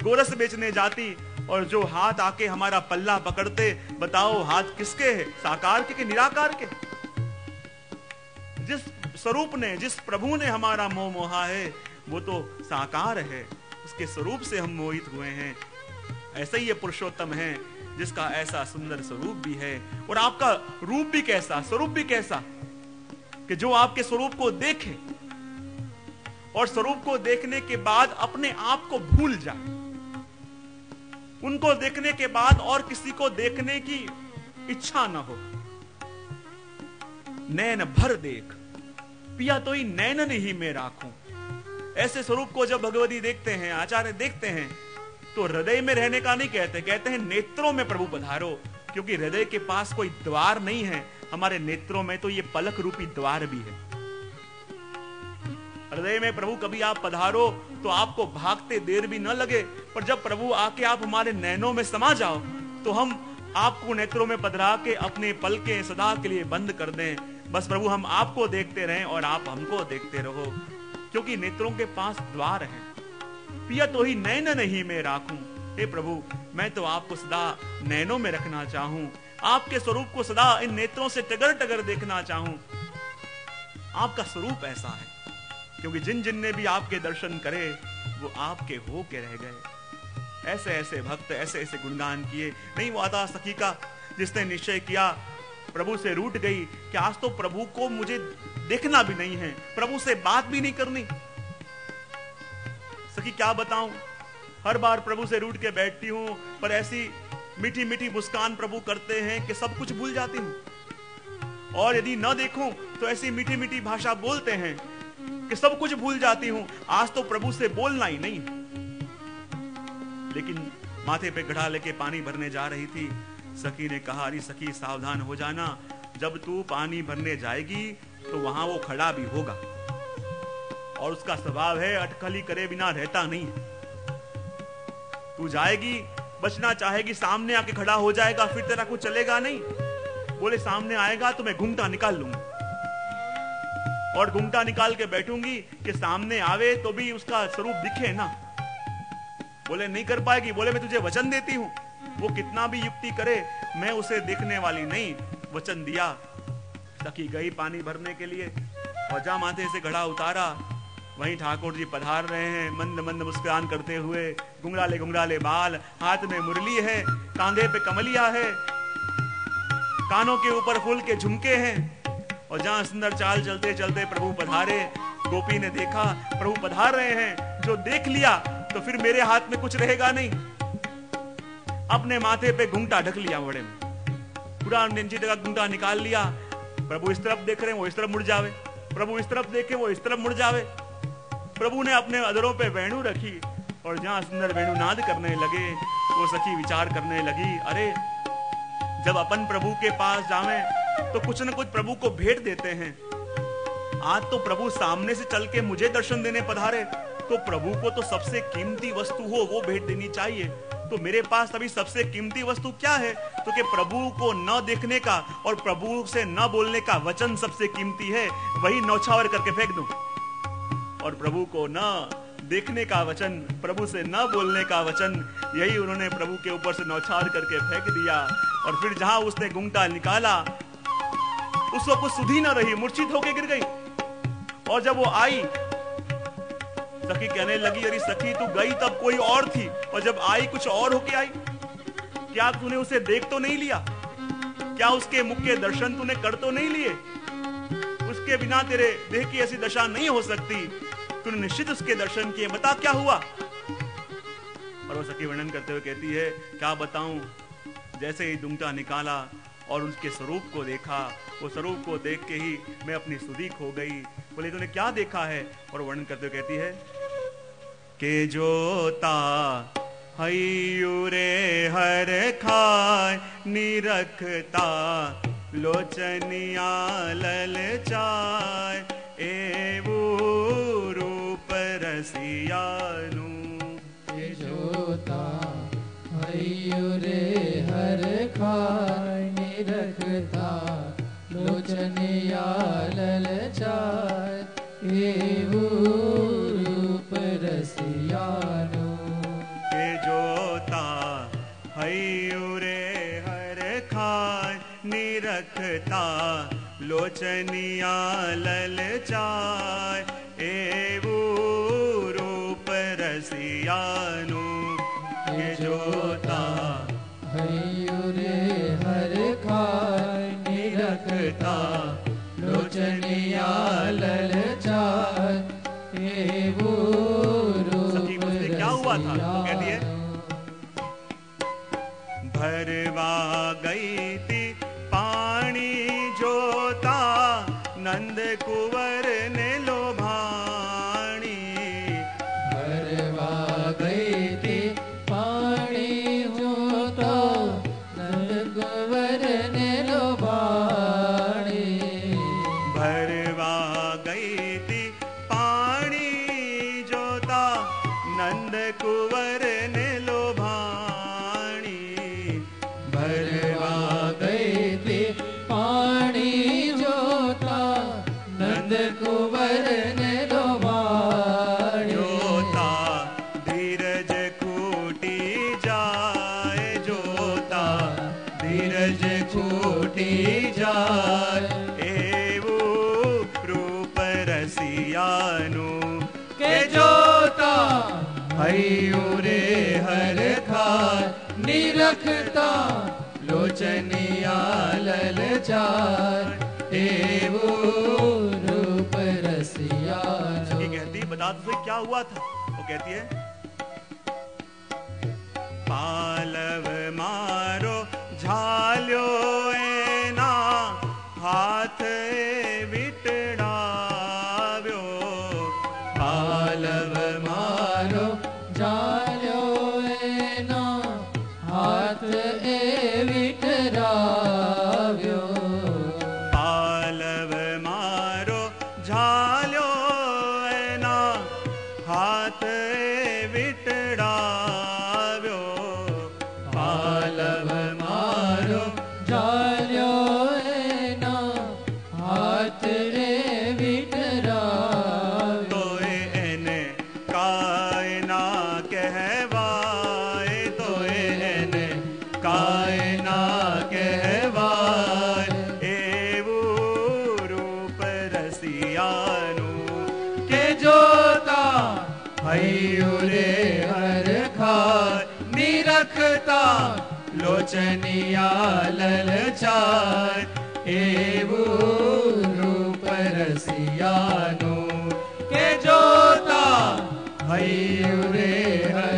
गोरस बेचने जाती और जो हाथ आके हमारा पल्ला पकड़ते, बताओ हाथ किसके है, साकार के कि निराकार के? जिस स्वरूप ने, जिस प्रभु ने हमारा मोह मोहा है वो तो साकार है, उसके स्वरूप से हम मोहित हुए हैं। ऐसा ही ये पुरुषोत्तम है जिसका ऐसा सुंदर स्वरूप भी है और आपका रूप भी कैसा, स्वरूप भी कैसा, कि जो आपके स्वरूप को देखे और स्वरूप को देखने के बाद अपने आप को भूल जाए, उनको देखने के बाद और किसी को देखने की इच्छा न हो। नैन भर देख पिया तो ही नैनन ही में राखूं। ऐसे स्वरूप को जब भगवती देखते हैं, आचार्य देखते हैं, तो हृदय में रहने का नहीं कहते, कहते हैं नेत्रों में प्रभु पधारो, क्योंकि हृदय के पास कोई द्वार नहीं है, हमारे नेत्रों में तो ये पलक रूपी द्वार भी है। हृदय में प्रभु कभी आप पधारो तो आपको भागते देर भी न लगे, पर जब प्रभु आके आप हमारे नैनों में समा जाओ तो हम आपको नेत्रों में पधरा के अपने पलकें सदा के लिए बंद कर दें। बस प्रभु हम आपको देखते रहें और आप हमको देखते रहो, क्योंकि नेत्रों के पास द्वार है। पिया तो ही नैन नहीं में राखूं। हे प्रभु, मैं तो आपको सदा नैनों में रखना चाहूं, आपके स्वरूप को सदा इन नेत्रों से टगर टगर देखना चाहूं। आपका स्वरूप ऐसा है, क्योंकि जिन जिन ने भी आपके दर्शन करे वो आपके हो के रह गए। ऐसे ऐसे भक्त ऐसे ऐसे गुणगान किए। नहीं वो आता सखी का जिसने निश्चय किया, प्रभु से रूठ गई कि आज तो प्रभु को मुझे देखना भी नहीं है, प्रभु से बात भी नहीं करनी। सखी क्या बताऊं, हर बार प्रभु से रूठ के बैठती हूं, पर ऐसी मीठी मीठी मुस्कान प्रभु करते हैं कि सब कुछ भूल जाती हूं। और यदि न देखूं तो ऐसी मीठी मीठी भाषा बोलते हैं कि सब कुछ भूल जाती हूं। आज तो प्रभु से बोलना ही नहीं। लेकिन माथे पे गढ़ा लेके पानी भरने जा रही थी, सखी ने कहा, अरे सखी सावधान हो जाना, जब तू पानी भरने जाएगी तो वहां वो खड़ा भी होगा, और उसका स्वभाव है अटकली करे बिना रहता नहीं। तू जाएगी, बचना चाहेगी, सामने आके खड़ा हो जाएगा, फिर तेरा कुछ चलेगा नहीं। बोले सामने आएगा तो मैं घूंघटा निकाल लूंगा, और घूंघटा निकाल के बैठूंगी कि सामने आवे तो भी उसका स्वरूप दिखे ना। बोले नहीं कर पाएगी। बोले मैं तुझे वचन देती हूं, वो कितना भी युक्ति करे मैं उसे देखने वाली नहीं। वचन दिया। सखी गई पानी भरने के लिए, और जहां माथे से घड़ा उतारा वहीं ठाकुर जी पधार रहे हैं, मंद मंद मुस्कुरान करते हुए, घुंघराले घुंघराले बाल, हाथ में मुरली है, कांधे पे कमलिया है, कानों के ऊपर फूल के झुमके हैं। और जहां सुंदर चाल चलते चलते प्रभु पधारे, गोपी ने देखा प्रभु पधार रहे हैं, जो देख लिया तो फिर मेरे हाथ में कुछ रहेगा नहीं। अपने माथे पे घूंघटा ढक लिया, बड़े में पूरा नीचे जगह घूंघटा निकाल लिया। प्रभु इस तरफ देख रहे हैं वो इस तरफ मुड़ जावे, प्रभु इस तरफ देखे वो इस तरफ मुड़ जावे। प्रभु ने अपने अधरों पे वेणु रखी, और जहां सुंदर वेणु नाद करने लगे, वो सखी विचार करने लगी, अरे जब अपन प्रभु के पास जावे तो कुछ न कुछ प्रभु को भेंट देते हैं। आज तो प्रभु सामने से चल के मुझे दर्शन देने पधारे, तो प्रभु को तो सबसे कीमती वस्तु हो वो भेंट देनी चाहिए। तो मेरे पास अभी सबसे कीमती वस्तु क्या है? तो कि प्रभु को न देखने का और प्रभु से न बोलने का वचन सबसे कीमती है, वही नौछावर करके फेंक दूं। और प्रभु को न देखने का वचन, प्रभु से न बोलने का वचन, यही उन्होंने प्रभु के ऊपर से नौछावर करके फेंक दिया। और फिर जहां उसने घूंघटा निकाला, उसको कुछ सुधी न रही, मूर्छित होके गिर गई। और जब वो आई, सखी कहने लगी, अरे सखी तू गई तब कोई और थी, और जब आई कुछ और होके आई। क्या तूने उसे देख तो नहीं लिया? क्या उसके मुख के दर्शन तूने कर तो नहीं लिए? उसके बिना तेरे देह की ऐसी दशा नहीं हो सकती। तूने निश्चित उसके दर्शन किए, बता क्या हुआ? और वो सखी वर्णन करते हुए कहती है, क्या बताऊं, जैसे ही घूंघटा निकाला और उसके स्वरूप को देखा, वो स्वरूप को देख के ही मैं अपनी सुधी खो गई। बोले तूने क्या देखा है? और वर्णन करते हुए कहती है के जोता हयूरे हर खाय निरखता लोचनिया ललचाय एवो रूप रसियानु। के जोता हयूरे हर खाय निरखता लोचनिया ललचाय एवो रूप रसियानु। के निरखता लोचनिया ललचाय एवो रूप रसियानु के जोता हयूरे हर खाय निरखता लोचनिया ललचाय एवो सखी मुझसे क्या हुआ था? वो कहती है भरवा गई थी पानी जोता नंद कुंवर ने लोभाणी भरवा गई थी पानी जोता नंद कुंवर ने लोभाणी भरवा गई थी पानी जोता नंद कुंवर ने लोभाणी भरवा गई थी पानी जोता नंद कुंवर ने लोभाणी जोता धीरज खूटी जाए जोता धीरज खूटी जाए एवो रूप रसियानु के जोता हयूरे हर खाय निरखता लोचनिया ललचाय एवो रूप रसियानु सखी कहती बता तुझे क्या हुआ था? वो कहती है पालव मारो झाल्यो एना हाथ विटड़ाव्यो पालव मारो झाल्यो एना हाथ ए विटराव्यो पालव मारो झाल्यो एना हाथ विटड़ाव्यो पालव मारो झाल्यो एना हाथ ए विटराव्यो तोए एने काय ना कहवाए तोए एने काय ना कहवाए एवो रूप रसियानु के जोता हयूरे हर खाय निरखता लोचनिया ललचाय एवो रूप रसियानु के जोता हयूरे हर